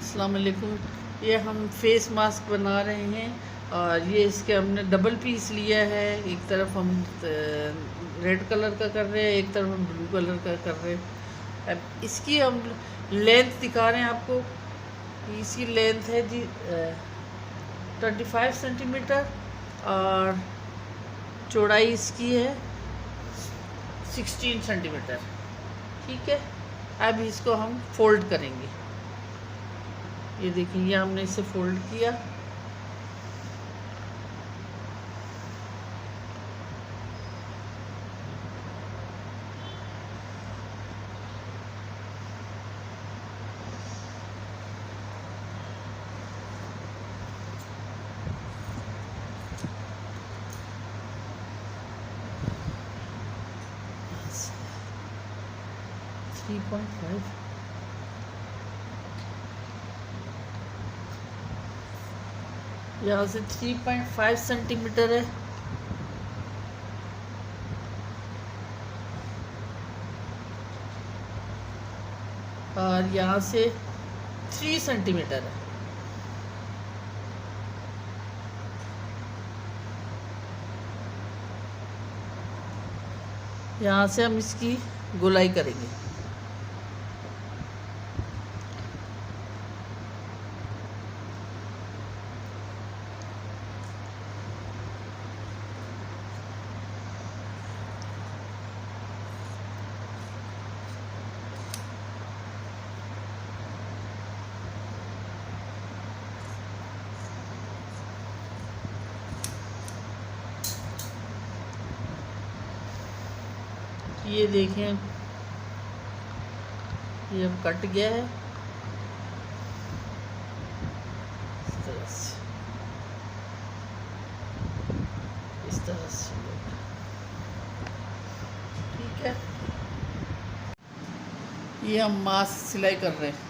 अस्सलाम वालेकुम। ये हम फेस मास्क बना रहे हैं और ये इसके हमने डबल पीस लिया है। एक तरफ हम रेड कलर का कर रहे हैं, एक तरफ हम ब्लू कलर का कर रहे हैं। अब इसकी हम लेंथ दिखा रहे हैं आपको। इसकी लेंथ है जी 25 सेंटीमीटर और चौड़ाई इसकी है 16 सेंटीमीटर। ठीक है, अब इसको हम फोल्ड करेंगे। ये देखिए, ये हमने इसे फोल्ड किया। थ्री पॉइंट फाइव यहाँ से 3.5 सेंटीमीटर है और यहाँ से 3 सेंटीमीटर है। यहाँ से हम इसकी गोलाई करेंगे। ये देखें, ये अब कट गया है इस तरह से, इस तरह से। ठीक है, ये हम मास्क सिलाई कर रहे हैं।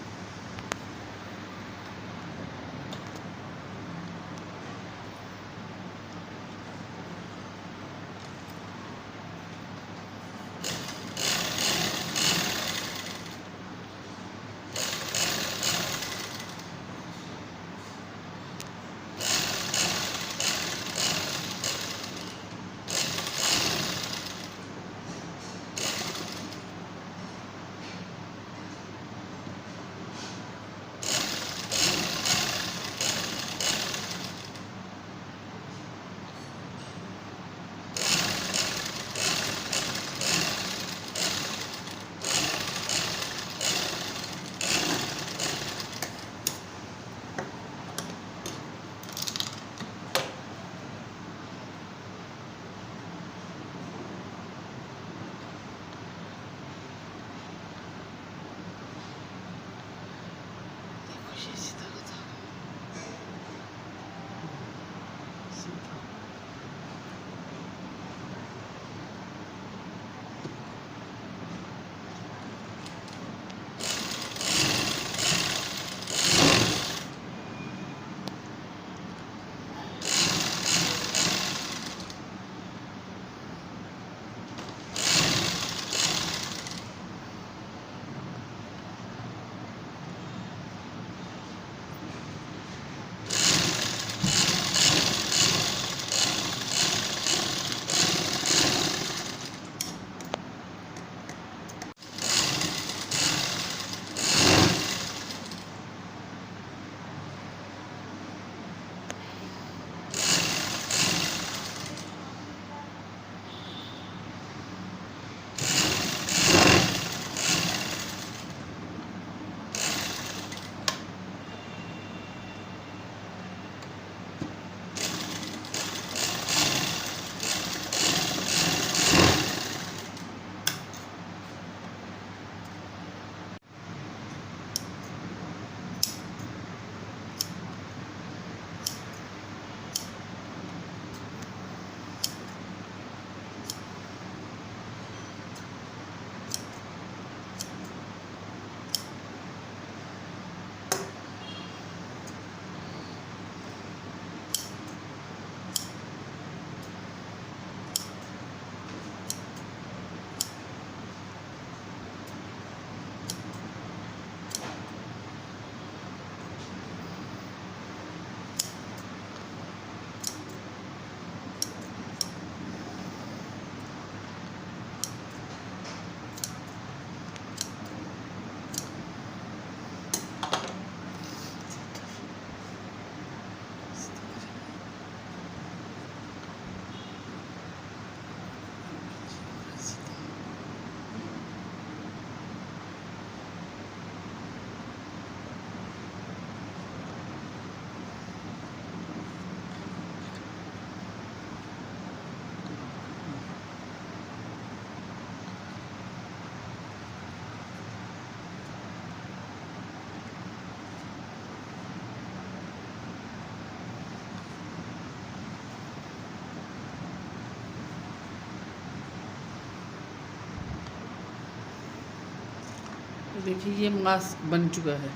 तो देखिए ये मास्क बन चुका है।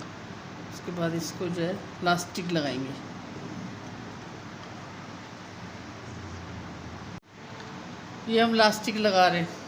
उसके बाद इसको जो है लास्टिक लगाएंगे। ये हम लास्टिक लगा रहे हैं।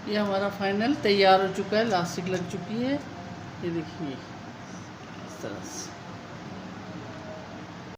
ये हमारा फाइनल तैयार हो चुका है, लास्टिक लग चुकी है। ये देखिए इस तरह से।